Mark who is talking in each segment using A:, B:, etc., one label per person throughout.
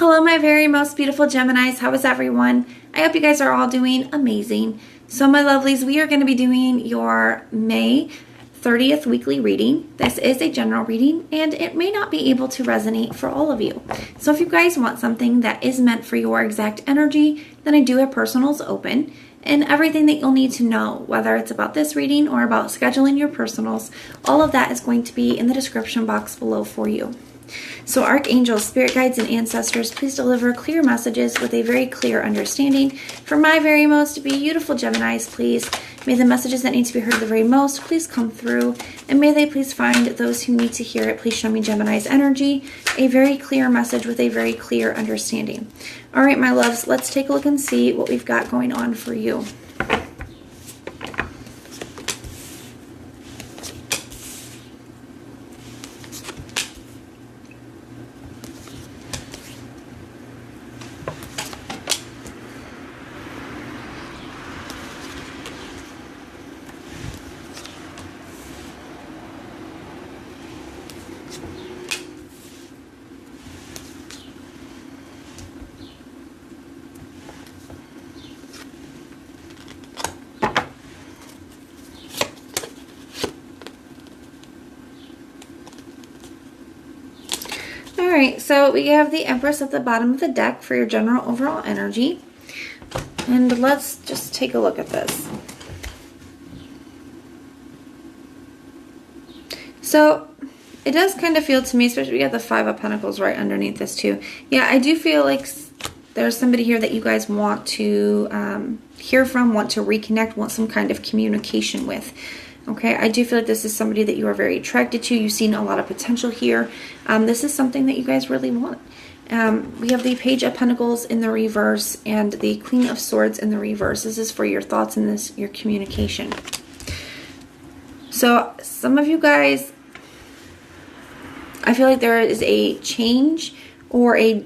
A: Hello, my very most beautiful Geminis. How is everyone? I hope you guys are all doing amazing. So my lovelies, we are going to be doing your May 30th weekly reading. This is a general reading and it may not be able to resonate for all of you. So if you guys want something that is meant for your exact energy, then I do have personals open. And everything that you'll need to know, whether it's about this reading or about scheduling your personals, all of that is going to be in the description box below for you. So archangels, spirit guides, and ancestors, please deliver clear messages with a very clear understanding. For my very most beautiful Geminis, please, may the messages that need to be heard the very most, please come through. And may they please find those who need to hear it. Please show me Gemini's energy, a very clear message with a very clear understanding. All right, my loves, let's take a look and see what we've got going on for you. Alright, so we have the Empress at the bottom of the deck for your general overall energy. And let's just take a look at this. So, it does kind of feel to me, especially we got the Five of Pentacles right underneath this too. Yeah, I do feel like there's somebody here that you guys want to hear from, want to reconnect, want some kind of communication with. Okay, I do feel like this is somebody that you are very attracted to. You've seen a lot of potential here. This is something that you guys really want. We have the Page of Pentacles in the reverse and the Queen of Swords in the reverse. This is for your thoughts and this your communication. So some of you guys, I feel like there is a change or a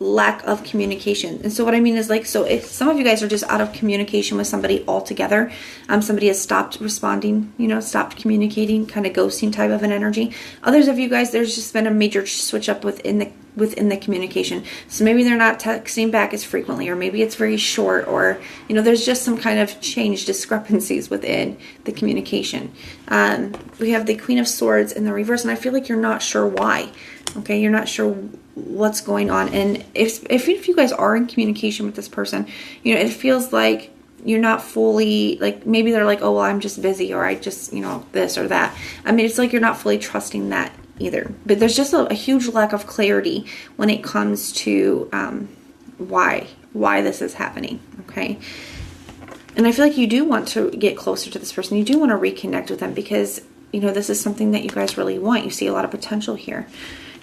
A: lack of communication. And so what I mean is, like, so if some of you guys are just out of communication with somebody altogether, somebody has stopped responding, you know, stopped communicating, kind of ghosting type of an energy. Others of you guys, there's just been a major switch up within the communication. So maybe they're not texting back as frequently, or maybe it's very short, or, you know, there's just some kind of change, discrepancies within the communication. We have the Queen of Swords in the reverse, and I feel like you're not sure why. Okay, you're not sure what's going on. And if you guys are in communication with this person, you know, it feels like you're not fully, like, maybe they're like, oh, well, I'm just busy, or I just, you know, this or that. I mean, it's like you're not fully trusting that either. But there's just a huge lack of clarity when it comes to why this is happening, okay? And I feel like you do want to get closer to this person. You do want to reconnect with them because, you know, this is something that you guys really want. You see a lot of potential here.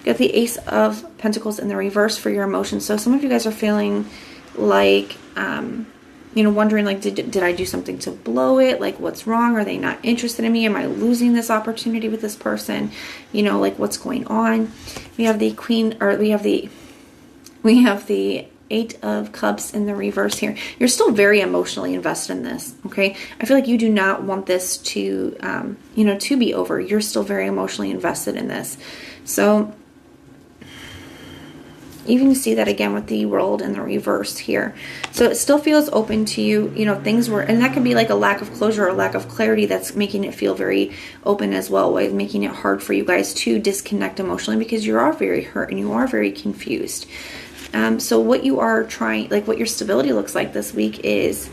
A: Got the Ace of Pentacles in the reverse for your emotions. So some of you guys are feeling like, you know, wondering, like, did I do something to blow it? Like, what's wrong? Are they not interested in me? Am I losing this opportunity with this person? You know, like, what's going on? We have the we have the Eight of Cups in the reverse here. You're still very emotionally invested in this, okay? I feel like you do not want this to, you know, to be over. You're still very emotionally invested in this. So even see that again with the World in the reverse here. So it still feels open to you. You know, things were, and that could be like a lack of closure or lack of clarity that's making it feel very open as well, making it hard for you guys to disconnect emotionally because you are very hurt and you are very confused. So what you are trying, like what your stability looks like this week is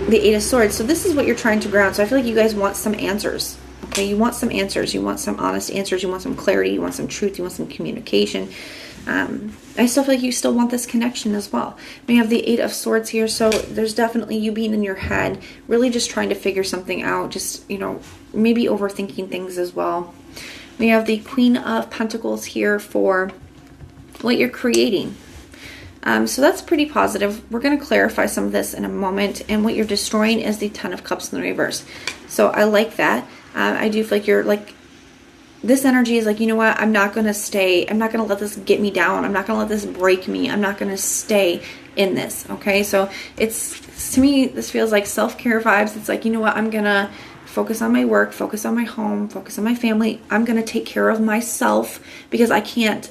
A: the Eight of Swords. So this is what you're trying to ground. So I feel like you guys want some answers. Okay, you want some answers. You want some honest answers. You want some clarity. You want some truth. You want some communication. I still feel like you still want this connection as well. We have the Eight of Swords here, so there's definitely you being in your head, really just trying to figure something out, just, you know, maybe overthinking things as well. We have the Queen of Pentacles here for what you're creating. So that's pretty positive. We're going to clarify some of this in a moment, and what you're destroying is the Ten of Cups in the reverse. So I like that. I do feel like you're like, this energy is like, you know what, I'm not going to stay. I'm not going to let this get me down. I'm not going to let this break me. I'm not going to stay in this. Okay. So it's, to me, this feels like self-care vibes. It's like, you know what, I'm going to focus on my work, focus on my home, focus on my family. I'm going to take care of myself because I can't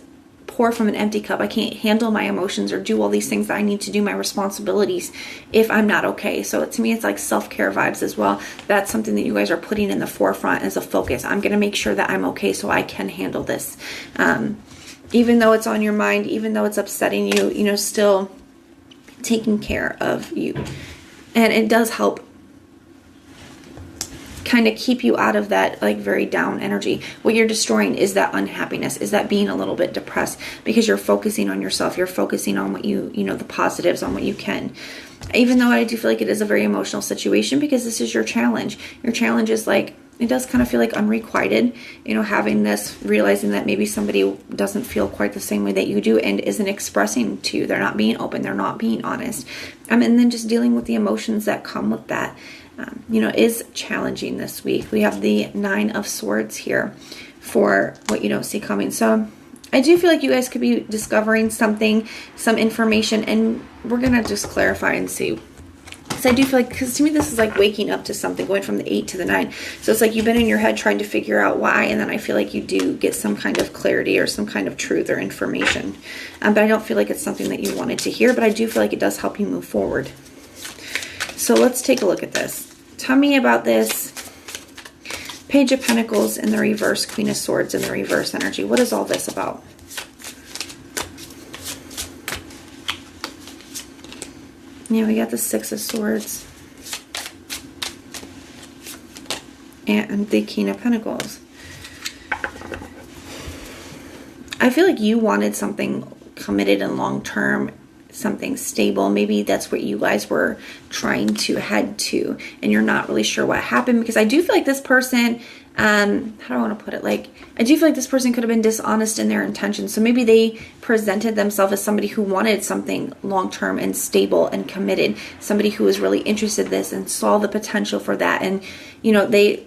A: pour from an empty cup. I can't handle my emotions or do all these things that I need to do, my responsibilities, if I'm not okay. So to me, it's like self-care vibes as well. That's something that you guys are putting in the forefront as a focus. I'm going to make sure that I'm okay so I can handle this. Even though it's on your mind, even though it's upsetting you, you know, still taking care of you. And it does help kind of keep you out of that like very down energy. What you're destroying is that unhappiness, is that being a little bit depressed, because you're focusing on yourself. You're focusing on what you know, the positives, on what you can. Even though I do feel like it is a very emotional situation, because this is your challenge. Your challenge is like, it does kind of feel like unrequited, you know, having this, realizing that maybe somebody doesn't feel quite the same way that you do and isn't expressing to you. They're not being open. They're not being honest. And then just dealing with the emotions that come with that, you know, is challenging this week. We have the 9 of Swords here for what you don't see coming. So I do feel like you guys could be discovering something, some information, and we're going to just clarify and see. So I do feel like, because to me this is like waking up to something, going from the 8 to the 9. So it's like you've been in your head trying to figure out why, and then I feel like you do get some kind of clarity or some kind of truth or information. But I don't feel like it's something that you wanted to hear, but I do feel like it does help you move forward. So let's take a look at this. Tell me about this Page of Pentacles in the reverse, Queen of Swords in the reverse energy. What is all this about? Yeah, we got the 6 of Swords and the King of Pentacles. I feel like you wanted something committed and long-term, something stable. Maybe that's what you guys were trying to head to, and you're not really sure what happened, because I do feel like this person, how do I want to put it? Like, I do feel like this person could have been dishonest in their intentions. So maybe they presented themselves as somebody who wanted something long-term and stable and committed, somebody who was really interested in this and saw the potential for that. And, you know, they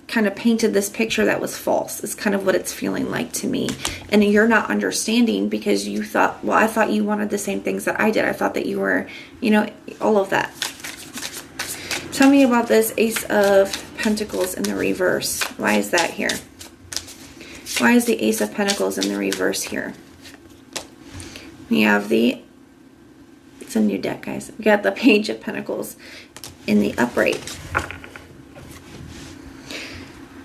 A: kind of painted this picture that was false, is kind of what it's feeling like to me. And you're not understanding because you thought, well, I thought you wanted the same things that I did. I thought that you were, you know, all of that. Tell me about this Ace of Pentacles in the reverse. Why is that here? Why is the Ace of Pentacles in the reverse here? We have the, it's a new deck, guys. We got the Page of Pentacles in the upright.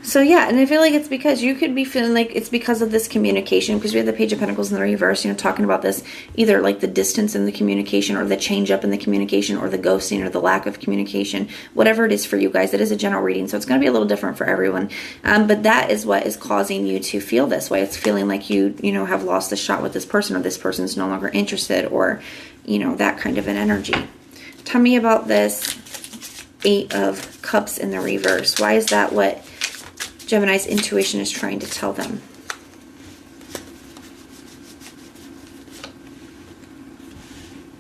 A: So yeah, and I feel like it's because you could be feeling like it's because of this communication, because we have the Page of Pentacles in the reverse, you know, talking about this, either like the distance in the communication or the change up in the communication or the ghosting or the lack of communication, whatever it is for you guys. It is a general reading, so it's going to be a little different for everyone. But that is what is causing you to feel this way. It's feeling like you know, have lost the shot with this person, or this person's no longer interested, or, you know, that kind of an energy. Tell me about this 8 of Cups in the reverse. Why is that what Gemini's intuition is trying to tell them?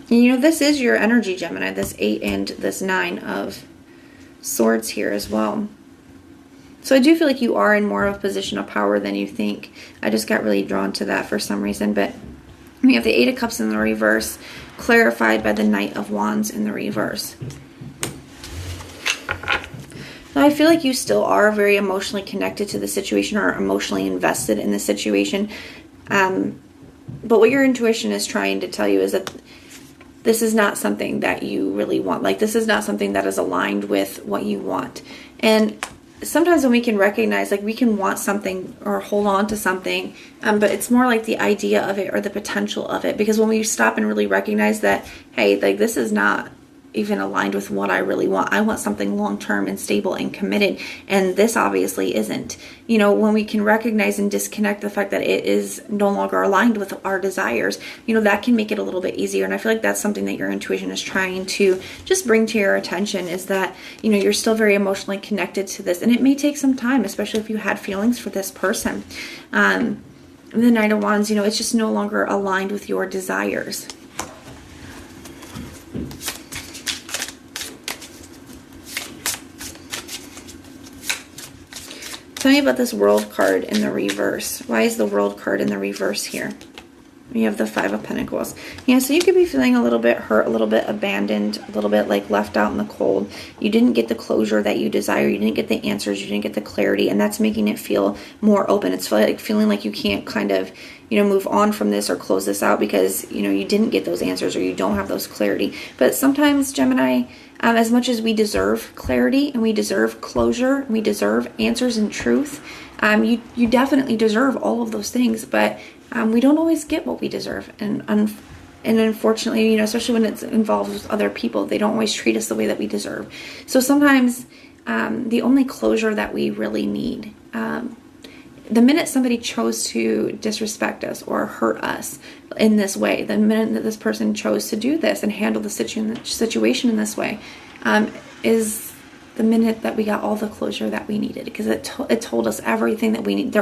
A: And you know, this is your energy, Gemini, this 8 and this 9 of Swords here as well. So I do feel like you are in more of a position of power than you think. I just got really drawn to that for some reason. But we have the 8 of Cups in the reverse, clarified by the Knight of Wands in the reverse. Now, I feel like you still are very emotionally connected to the situation, or emotionally invested in the situation. But what your intuition is trying to tell you is that this is not something that you really want. Like, this is not something that is aligned with what you want. And sometimes when we can recognize, like, we can want something or hold on to something, but it's more like the idea of it or the potential of it. Because when we stop and really recognize that, hey, like, this is not even aligned with what I really want. I want something long-term and stable and committed, and this obviously isn't. You know, when we can recognize and disconnect the fact that it is no longer aligned with our desires, you know, that can make it a little bit easier. And I feel like that's something that your intuition is trying to just bring to your attention, is that, you know, you're still very emotionally connected to this, and it may take some time, especially if you had feelings for this person. The Knight of Wands, you know, it's just no longer aligned with your desires. Tell me about this World card in the reverse. Why is the World card in the reverse here? We have the Five of Pentacles. Yeah, so you could be feeling a little bit hurt, a little bit abandoned, a little bit like left out in the cold. You didn't get the closure that you desire. You didn't get the answers. You didn't get the clarity. And that's making it feel more open. It's feeling like you can't kind of, move on from this or close this out because, you didn't get those answers or you don't have those clarity. But sometimes, Gemini, as much as we deserve clarity and we deserve closure, and we deserve answers and truth, you definitely deserve all of those things. But we don't always get what we deserve, and unfortunately, especially when it involves other people, they don't always treat us the way that we deserve. So sometimes the only closure that we really need, the minute somebody chose to disrespect us or hurt us in this way, the minute that this person chose to do this and handle the situation in this way, is the minute that we got all the closure that we needed, because it told us everything that we need.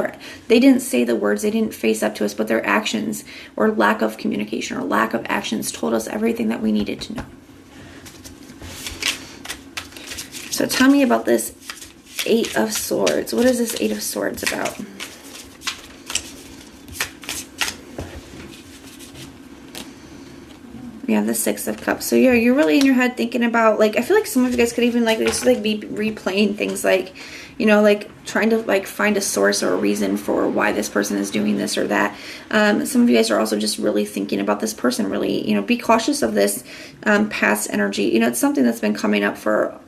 A: They didn't say the words, they didn't face up to us, but their actions or lack of communication or lack of actions told us everything that we needed to know. So tell me about this Eight of Swords. What is this Eight of Swords about? We have the Six of Cups. So you're really in your head thinking about, like, I feel like some of you guys could even be replaying things like, like trying to find a source or a reason for why this person is doing this or that. Some of you guys are also just really thinking about this person. Really, be cautious of this past energy. It's something that's been coming up for,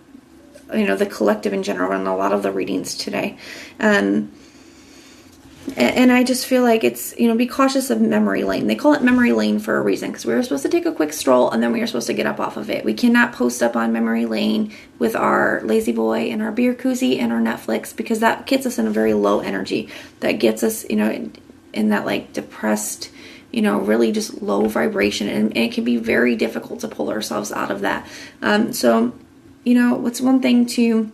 A: the collective in general and a lot of the readings today. And I just feel like it's, be cautious of memory lane. They call it memory lane for a reason, because we were supposed to take a quick stroll and then we were supposed to get up off of it. We cannot post up on memory lane with our lazy boy and our beer koozie and our Netflix, because that gets us in a very low energy. That gets us, in that depressed, really just low vibration. And it can be very difficult to pull ourselves out of that. So, it's one thing to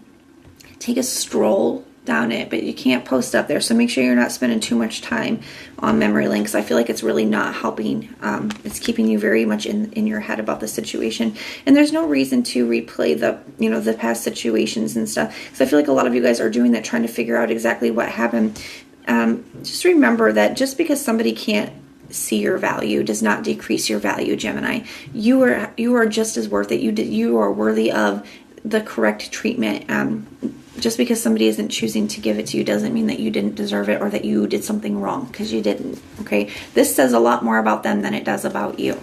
A: take a stroll down it, but you can't post up there. So make sure you're not spending too much time on memory lane, because I feel like it's really not helping. It's keeping you very much in your head about the situation, and there's no reason to replay the past situations and stuff, because I feel like a lot of you guys are doing that, trying to figure out exactly what happened. Just remember that just because somebody can't see your value does not decrease your value, Gemini. You are just as worth it. You are worthy of the correct treatment. Just because somebody isn't choosing to give it to you doesn't mean that you didn't deserve it or that you did something wrong, because you didn't. Okay, this says a lot more about them than it does about you.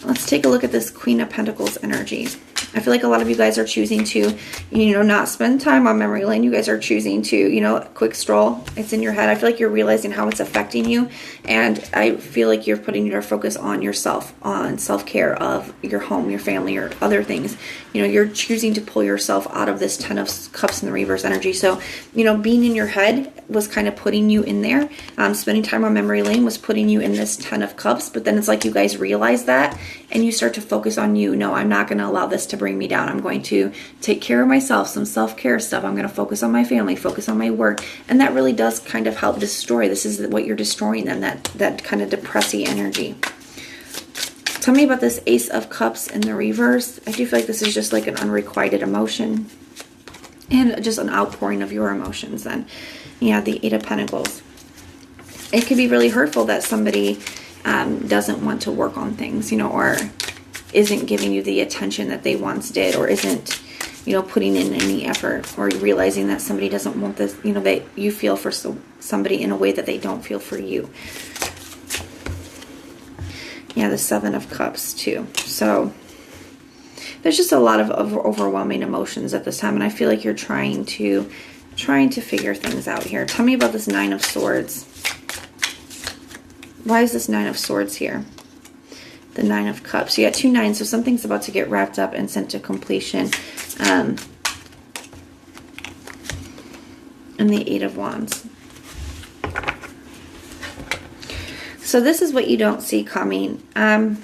A: Let's take a look at this Queen of Pentacles energy. I feel like a lot of you guys are choosing to, not spend time on memory lane. You guys are choosing to, quick stroll. It's in your head. I feel like you're realizing how it's affecting you. And I feel like you're putting your focus on yourself, on self-care of your home, your family, or other things. You're choosing to pull yourself out of this Ten of Cups in the reverse energy. So, being in your head was kind of putting you in there. Spending time on memory lane was putting you in this Ten of Cups. But then it's like you guys realize that and you start to focus on you. No, I'm not going to allow this to bring me down. I'm going to take care of myself, some self-care stuff. I'm going to focus on my family, focus on my work. And that really does kind of help destroy. This is what you're destroying them, that kind of depressing energy. Tell me about this Ace of Cups in the reverse. I do feel like this is just like an unrequited emotion and just an outpouring of your emotions then. Yeah, the Eight of Pentacles. It could be really hurtful that somebody doesn't want to work on things, or isn't giving you the attention that they once did, or isn't, putting in any effort, or realizing that somebody doesn't want this, that you feel for somebody in a way that they don't feel for you. Yeah, the Seven of Cups too. So there's just a lot of overwhelming emotions at this time, and I feel like you're trying to figure things out here. Tell me about this Nine of Swords. Why is this Nine of Swords here? The Nine of Cups. You got two nines, so something's about to get wrapped up and sent to completion. And the Eight of Wands. So this is what you don't see coming. I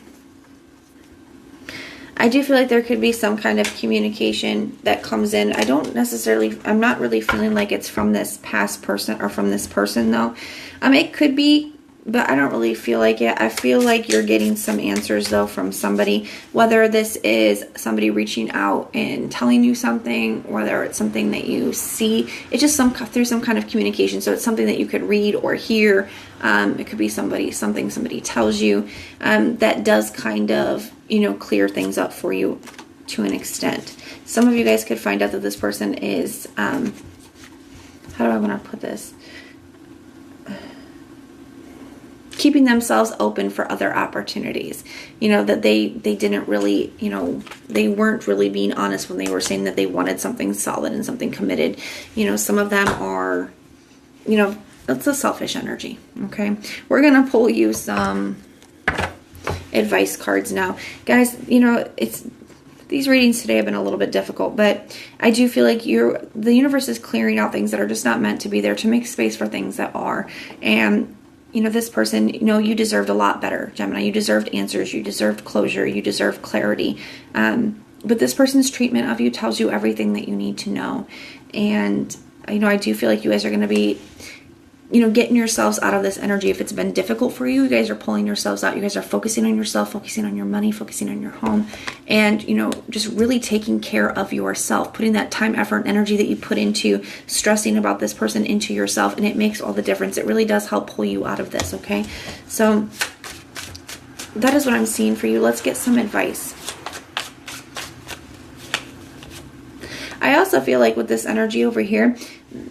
A: do feel like there could be some kind of communication that comes in. I'm not really feeling like it's from this past person or from this person though. It could be, but I don't really feel like it. I feel like you're getting some answers though from somebody, whether this is somebody reaching out and telling you something, whether it's something that you see. It's just through some kind of communication. So it's something that you could read or hear. It could be something somebody tells you that does kind of, clear things up for you to an extent. Some of you guys could find out that this person is, how do I want to put this? Keeping themselves open for other opportunities. That they didn't really, they weren't really being honest when they were saying that they wanted something solid and something committed. Some of them are, it's a selfish energy. Okay. We're going to pull you some advice cards now. Guys, these readings today have been a little bit difficult, but I do feel like the universe is clearing out things that are just not meant to be there, to make space for things that are. And this person, you deserved a lot better, Gemini. You deserved answers. You deserved closure. You deserved clarity. But this person's treatment of you tells you everything that you need to know. And, I do feel like you guys are going to be, getting yourselves out of this energy. If it's been difficult for you, you guys are pulling yourselves out. You guys are focusing on yourself, focusing on your money, focusing on your home, and, just really taking care of yourself, putting that time, effort, and energy that you put into stressing about this person into yourself, and it makes all the difference. It really does help pull you out of this, okay? So that is what I'm seeing for you. Let's get some advice. I also feel like with this energy over here,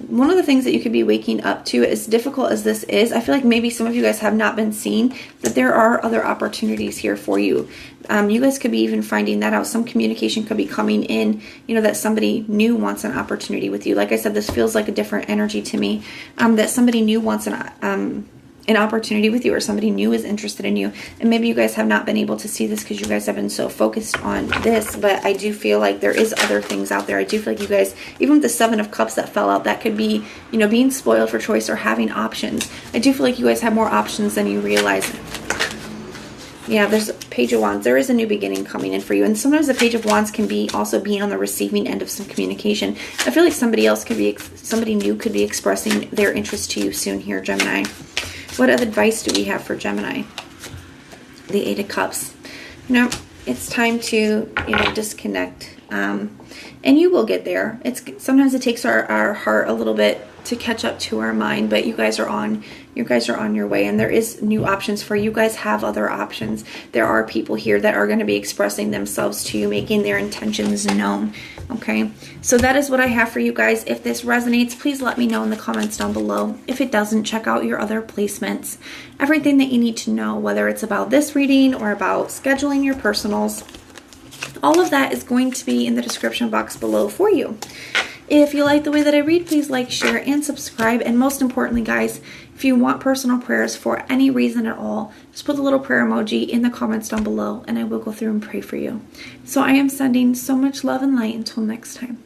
A: one of the things that you could be waking up to, as difficult as this is, I feel like maybe some of you guys have not been seeing that there are other opportunities here for you. You guys could be even finding that out. Some communication could be coming in, that somebody new wants an opportunity with you. Like I said, this feels like a different energy to me, that somebody new wants an opportunity with you, or somebody new is interested in you. And maybe you guys have not been able to see this because you guys have been so focused on this, but I do feel like there is other things out there. I do feel like you guys, even with the Seven of Cups that fell out, that could be, being spoiled for choice or having options. I do feel like you guys have more options than you realize. Yeah, there's a Page of Wands. There is a new beginning coming in for you. And sometimes the Page of Wands can be also being on the receiving end of some communication. I feel like somebody new could be expressing their interest to you soon here, Gemini. What other advice do we have for Gemini? The Eight of Cups. It's time to, disconnect. And you will get there. Sometimes it takes our heart a little bit to catch up to our mind, but you guys are on your way, and there is new options for you. You guys have other options. There are people here that are going to be expressing themselves to you, making their intentions known. Okay, so that is what I have for you guys. If this resonates, please let me know in the comments down below. If it doesn't, check out your other placements. Everything that you need to know, whether it's about this reading or about scheduling your personals, all of that is going to be in the description box below for you. If you like the way that I read, please like, share, and subscribe. And most importantly, guys, if you want personal prayers for any reason at all, just put the little prayer emoji in the comments down below, and I will go through and pray for you. So I am sending so much love and light until next time.